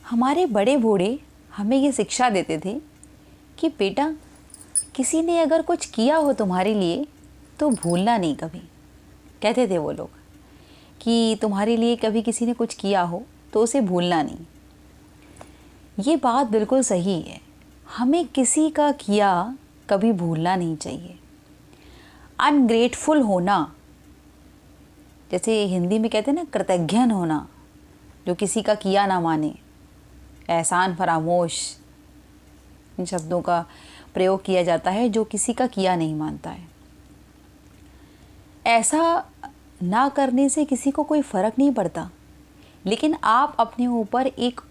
हमारे बड़े बूढ़े हमें ये शिक्षा देते थे कि बेटा, किसी ने अगर कुछ किया हो तुम्हारे लिए तो भूलना नहीं कभी। कहते थे वो लोग कि तुम्हारे लिए कभी किसी ने कुछ किया हो तो उसे भूलना नहीं। ये बात बिल्कुल सही है, हमें किसी का किया कभी भूलना नहीं चाहिए। अनग्रेटफुल होना, जैसे हिंदी में कहते हैं ना, कृतज्ञन होना, जो किसी का किया ना माने, एहसान फरामोश, इन शब्दों का प्रयोग किया जाता है जो किसी का किया नहीं मानता है। ऐसा ना करने से किसी को कोई फ़र्क नहीं पड़ता, लेकिन आप अपने ऊपर एक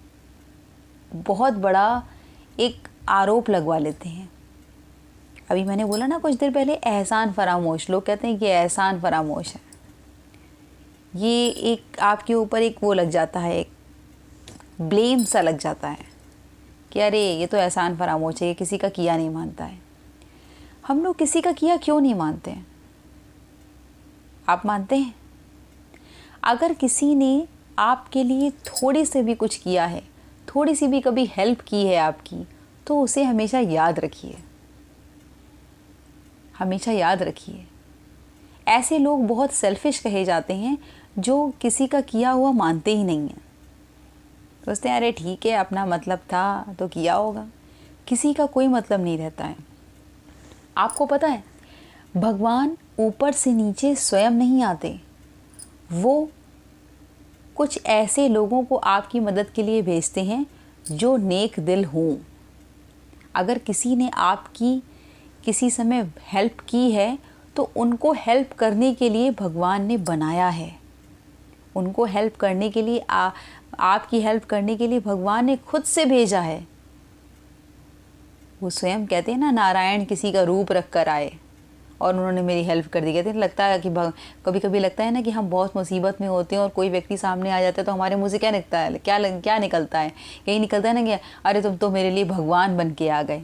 बहुत बड़ा एक आरोप लगवा लेते हैं। अभी मैंने बोला ना कुछ देर पहले, एहसान फरामोश, लोग कहते हैं कि एहसान फरामोश है। ये एक आपके ऊपर एक वो लग जाता है, एक ब्लेम सा लग जाता है कि अरे ये तो एहसान फरामोश है, ये किसी का किया नहीं मानता है। हम लोग किसी का किया क्यों नहीं मानते हैं? आप मानते हैं? अगर किसी ने आपके लिए थोड़ी से भी कुछ किया है, थोड़ी सी भी कभी हेल्प की है आपकी, तो उसे हमेशा याद रखिए, हमेशा याद रखिए। ऐसे लोग बहुत सेल्फिश कहे जाते हैं जो किसी का किया हुआ मानते ही नहीं हैं। सोचते हैं अरे ठीक है, अपना मतलब था तो किया होगा। किसी का कोई मतलब नहीं रहता है। आपको पता है, भगवान ऊपर से नीचे स्वयं नहीं आते, वो कुछ ऐसे लोगों को आपकी मदद के लिए भेजते हैं जो नेक दिल हों। अगर किसी ने आपकी किसी समय हेल्प की है तो उनको हेल्प करने के लिए भगवान ने बनाया है। उनको हेल्प करने के लिए आपकी हेल्प करने के लिए भगवान ने खुद से भेजा है। वो स्वयं कहते हैं ना, नारायण किसी का रूप रख कर आए और उन्होंने मेरी हेल्प कर दी। कहते हैं लगता है कि कभी कभी लगता है ना कि हम बहुत मुसीबत में होते हैं और कोई व्यक्ति सामने आ जाता है तो हमारे मुंह से क्या निकलता है, क्या निकलता है? यही निकलता है ना कि अरे तुम तो मेरे लिए भगवान बन के आ गए।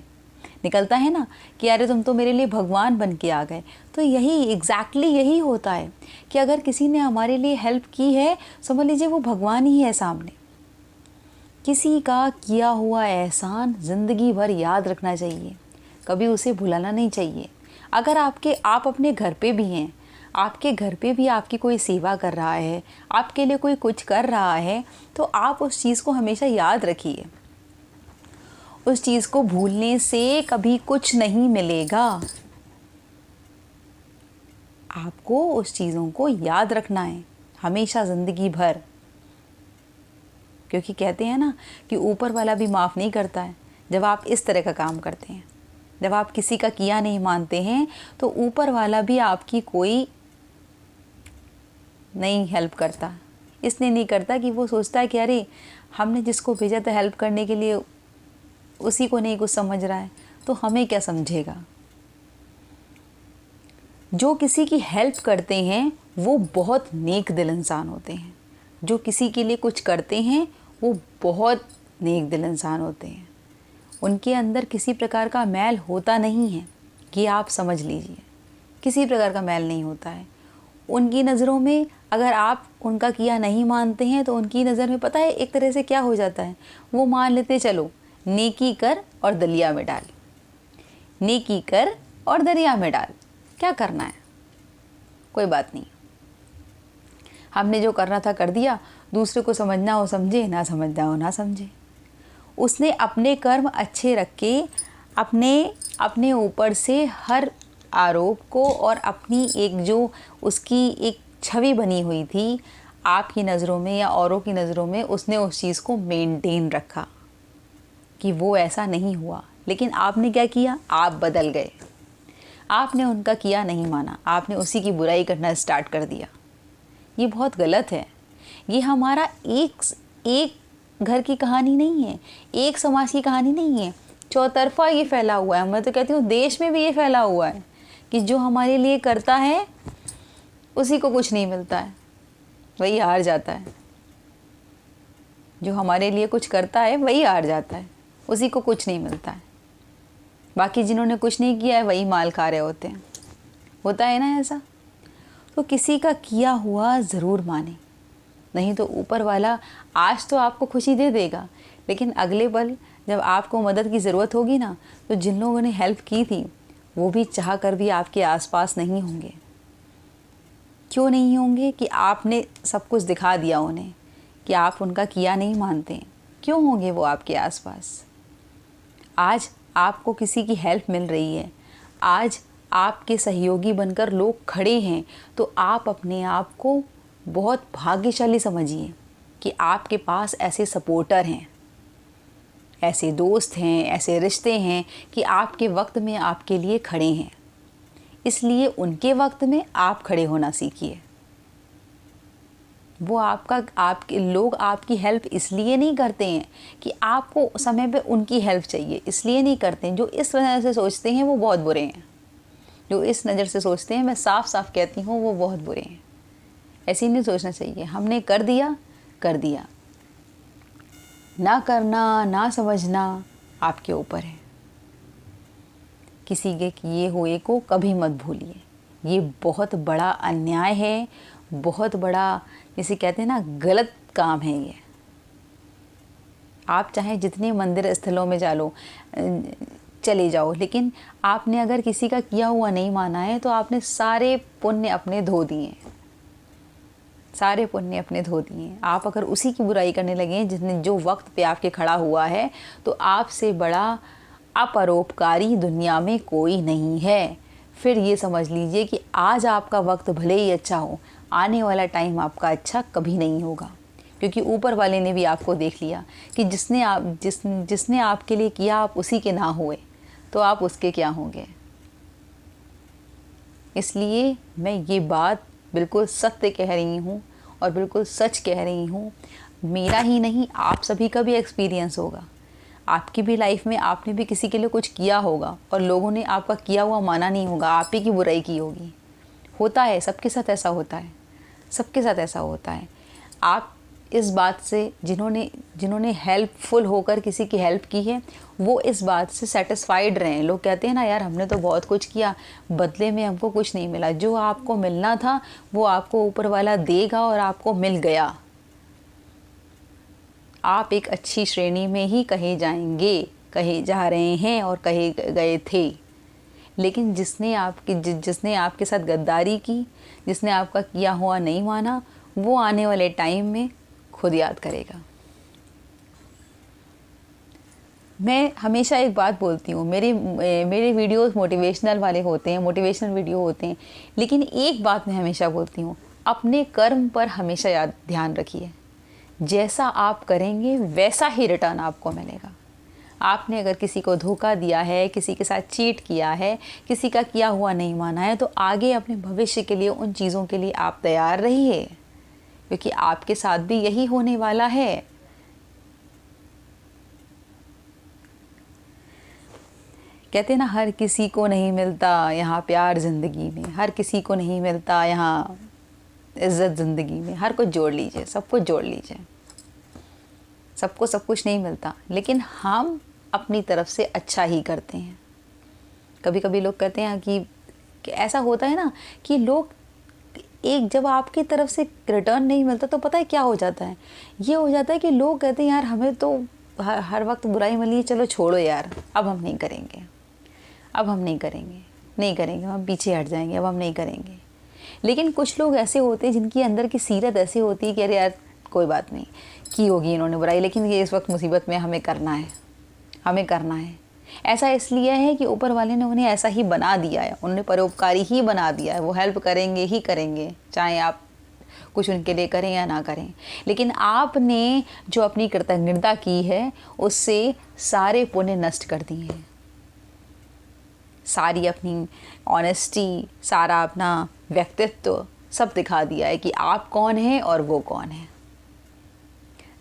निकलता है ना कि अरे तुम तो मेरे लिए भगवान बन के आ गए। तो यही एग्जैक्टली यही होता है कि अगर किसी ने हमारे लिए हेल्प की है, समझ लीजिए वो भगवान ही है सामने। किसी का किया हुआ एहसान ज़िंदगी भर याद रखना चाहिए, कभी उसे भुलाना नहीं चाहिए। अगर आप अपने घर पे भी हैं, आपके घर पे भी आपकी कोई सेवा कर रहा है, आपके लिए कोई कुछ कर रहा है, तो आप उस चीज़ को हमेशा याद रखिए। उस चीज़ को भूलने से कभी कुछ नहीं मिलेगा। आपको उस चीज़ों को याद रखना है हमेशा ज़िंदगी भर, क्योंकि कहते हैं ना कि ऊपर वाला भी माफ़ नहीं करता है जब आप इस तरह का काम करते हैं। जब आप किसी का किया नहीं मानते हैं तो ऊपर वाला भी आपकी कोई नहीं हेल्प करता। इसलिए नहीं करता कि वो सोचता है कि अरे हमने जिसको भेजा था हेल्प करने के लिए, उसी को नहीं कुछ समझ रहा है तो हमें क्या समझेगा। जो किसी की हेल्प करते हैं वो बहुत नेक दिल इंसान होते हैं। जो किसी के लिए कुछ करते हैं वो बहुत नेक दिल इंसान होते हैं। उनके अंदर किसी प्रकार का मैल होता नहीं है, ये आप समझ लीजिए। किसी प्रकार का मैल नहीं होता है उनकी नज़रों में। अगर आप उनका किया नहीं मानते हैं तो उनकी नज़र में पता है एक तरह से क्या हो जाता है, वो मान लेते चलो नेकी कर और दरिया में डाल, नेकी कर और दरिया में डाल, क्या करना है, कोई बात नहीं, हमने जो करना था कर दिया, दूसरे को समझना हो समझे, ना समझना हो ना समझे। उसने अपने कर्म अच्छे रख के अपने ऊपर से हर आरोप को और अपनी एक जो उसकी एक छवि बनी हुई थी आपकी नज़रों में या औरों की नज़रों में, उसने उस चीज़ को मेंटेन रखा कि वो ऐसा नहीं हुआ। लेकिन आपने क्या किया, आप बदल गए। आपने उनका किया नहीं माना, आपने उसी की बुराई करना स्टार्ट कर दिया। ये बहुत गलत है। ये हमारा एक घर की कहानी नहीं है, एक समाज की कहानी नहीं है, चौतरफा ये फैला हुआ है। मैं तो कहती हूँ देश में भी ये फैला हुआ है कि जो हमारे लिए करता है उसी को कुछ नहीं मिलता है, वही हार जाता है। जो हमारे लिए कुछ करता है वही हार जाता है, उसी को कुछ नहीं मिलता है। बाकी जिन्होंने कुछ नहीं किया है वही माल खा रहे होते हैं। होता है ना ऐसा? तो किसी का किया हुआ ज़रूर माने, नहीं तो ऊपर वाला आज तो आपको खुशी दे देगा, लेकिन अगले पल जब आपको मदद की ज़रूरत होगी ना, तो जिन लोगों ने हेल्प की थी वो भी चाह कर भी आपके आसपास नहीं होंगे। क्यों नहीं होंगे? कि आपने सब कुछ दिखा दिया उन्हें कि आप उनका किया नहीं मानते। क्यों होंगे वो आपके आसपास? आज आपको किसी की हेल्प मिल रही है, आज आपके सहयोगी बनकर लोग खड़े हैं, तो आप अपने आप को बहुत भाग्यशाली समझिए कि आपके पास ऐसे सपोर्टर हैं, ऐसे दोस्त हैं, ऐसे रिश्ते हैं कि आपके वक्त में आपके लिए खड़े हैं। इसलिए उनके वक्त में आप खड़े होना सीखिए। वो आपके लोग आपकी हेल्प इसलिए नहीं करते हैं कि आपको समय पे उनकी हेल्प चाहिए, इसलिए नहीं करते हैं। जो इस वजह से सोचते हैं वो बहुत बुरे हैं। जो इस नज़र से सोचते हैं, मैं साफ साफ कहती हूँ, वो बहुत बुरे हैं। ऐसे ही नहीं सोचना चाहिए। हमने कर दिया, कर दिया। ना करना, ना समझना आपके ऊपर है। किसी के किए हुए को कभी मत भूलिए। ये बहुत बड़ा अन्याय है, बहुत बड़ा, जिसे कहते हैं ना, गलत काम है ये। आप चाहे जितने मंदिर स्थलों में चले जाओ, लेकिन आपने अगर किसी का किया हुआ नहीं माना है तो आपने सारे पुण्य अपने धो दिए, सारे पुण्य अपने धो दिए। आप अगर उसी की बुराई करने लगे जिसने जो वक्त पे आपके खड़ा हुआ है, तो आपसे बड़ा अपरोपकारी दुनिया में कोई नहीं है। फिर ये समझ लीजिए कि आज आपका वक्त भले ही अच्छा हो, आने वाला टाइम आपका अच्छा कभी नहीं होगा, क्योंकि ऊपर वाले ने भी आपको देख लिया कि जिसने आपके लिए किया आप उसी के ना हुए, तो आप उसके क्या होंगे। इसलिए मैं ये बात बिल्कुल सत्य कह रही हूँ और बिल्कुल सच कह रही हूँ। मेरा ही नहीं, आप सभी का भी एक्सपीरियंस होगा। आपकी भी लाइफ में आपने भी किसी के लिए कुछ किया होगा और लोगों ने आपका किया हुआ माना नहीं होगा, आप ही की बुराई की होगी। होता है, सबके साथ ऐसा होता है, सबके साथ ऐसा होता है। आप इस बात से, जिन्होंने हेल्पफुल होकर किसी की हेल्प की है, वो इस बात से सेटिस्फाइड रहें। लोग कहते हैं ना, यार हमने तो बहुत कुछ किया, बदले में हमको कुछ नहीं मिला। जो आपको मिलना था वो आपको ऊपर वाला देगा और आपको मिल गया। आप एक अच्छी श्रेणी में ही कहे जाएंगे, कहे जा रहे हैं और कहे गए थे। लेकिन जिसने आपके साथ गद्दारी की, जिसने आपका किया हुआ नहीं माना, वो आने वाले टाइम में खुद याद करेगा। मैं हमेशा एक बात बोलती हूँ, मेरे वीडियोस मोटिवेशनल वाले होते हैं, मोटिवेशनल वीडियो होते हैं, लेकिन एक बात मैं हमेशा बोलती हूँ, अपने कर्म पर हमेशा ध्यान रखिए। जैसा आप करेंगे वैसा ही रिटर्न आपको मिलेगा। आपने अगर किसी को धोखा दिया है, किसी के साथ चीट किया है, किसी का किया हुआ नहीं माना है, तो आगे अपने भविष्य के लिए, उन चीज़ों के लिए आप तैयार रहिए, क्योंकि आपके साथ भी यही होने वाला है। कहते हैं ना, हर किसी को नहीं मिलता यहाँ प्यार ज़िंदगी में, हर किसी को नहीं मिलता यहाँ इज़्ज़त ज़िंदगी में। हर कुछ जोड़ लीजिए, सब कुछ जोड़ लीजिए। सबको सब कुछ नहीं मिलता, लेकिन हम अपनी तरफ से अच्छा ही करते हैं। कभी कभी लोग कहते हैं कि ऐसा होता है ना कि लोग जब आपकी तरफ से रिटर्न नहीं मिलता, तो पता है क्या हो जाता है? ये हो जाता है कि लोग कहते हैं, यार हमें तो हर वक्त बुराई मिली है, चलो छोड़ो यार, अब हम नहीं करेंगे, अब हम नहीं करेंगे, हम पीछे हट जाएंगे, अब हम नहीं करेंगे। लेकिन कुछ लोग ऐसे होते हैं जिनकी अंदर की सीरत ऐसी होती है कि अरे यार कोई बात नहीं, की होगी इन्होंने बुराई, लेकिन ये इस वक्त मुसीबत में, हमें करना है। ऐसा इसलिए है कि ऊपर वाले ने उन्हें ऐसा ही बना दिया है, उन्होंने परोपकारी ही बना दिया है। वो हेल्प करेंगे ही करेंगे, चाहे आप कुछ उनके लिए करें या ना करें। लेकिन आपने जो अपनी कृतज्ञता की है, उससे सारे पुण्य नष्ट कर दिए हैं। सारी अपनी ऑनेस्टी, सारा अपना व्यक्तित्व सब दिखा दिया है कि आप कौन हैं और वो कौन है।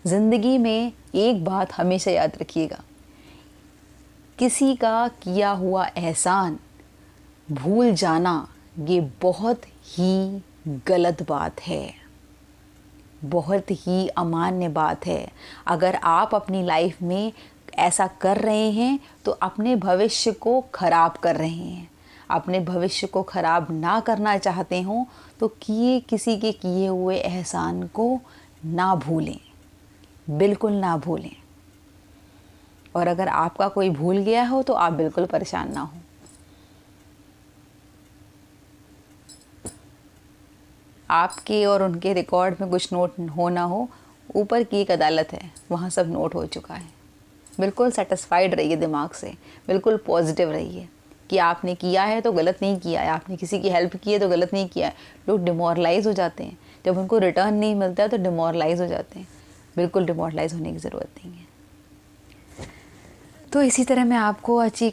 ज़िंदगी में एक बात हमेशा याद रखिएगा, किसी का किया हुआ एहसान भूल जाना ये बहुत ही गलत बात है, बहुत ही अमान्य बात है। अगर आप अपनी लाइफ में ऐसा कर रहे हैं तो अपने भविष्य को ख़राब कर रहे हैं। अपने भविष्य को ख़राब ना करना चाहते हो तो किसी के किए हुए एहसान को ना भूलें, बिल्कुल ना भूलें। और अगर आपका कोई भूल गया हो तो आप बिल्कुल परेशान ना हो। आपके और उनके रिकॉर्ड में कुछ नोट हो ना हो, ऊपर की एक अदालत है, वहाँ सब नोट हो चुका है। बिल्कुल सेटिस्फाइड रहिए दिमाग से, बिल्कुल पॉजिटिव रहिए कि आपने किया है तो गलत नहीं किया है, आपने किसी की हेल्प की है तो गलत नहीं किया है। लोग डिमोरलाइज हो जाते हैं, जब उनको रिटर्न नहीं मिलता है तो डिमोरलाइज हो जाते हैं। बिल्कुल डिमोरलाइज होने की ज़रूरत नहीं है। तो इसी तरह मैं आपको अच्छी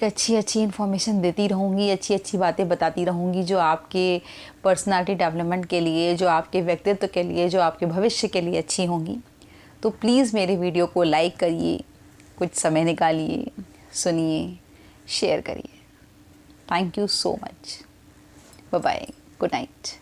इन्फॉर्मेशन देती रहूँगी, अच्छी बातें बताती रहूँगी जो आपके पर्सनालिटी डेवलपमेंट के लिए, जो आपके व्यक्तित्व के लिए, जो आपके भविष्य के लिए अच्छी होंगी। तो प्लीज़ मेरे वीडियो को लाइक करिए, कुछ समय निकालिए, सुनिए, शेयर करिए। Thank you so much. Bye bye, good night.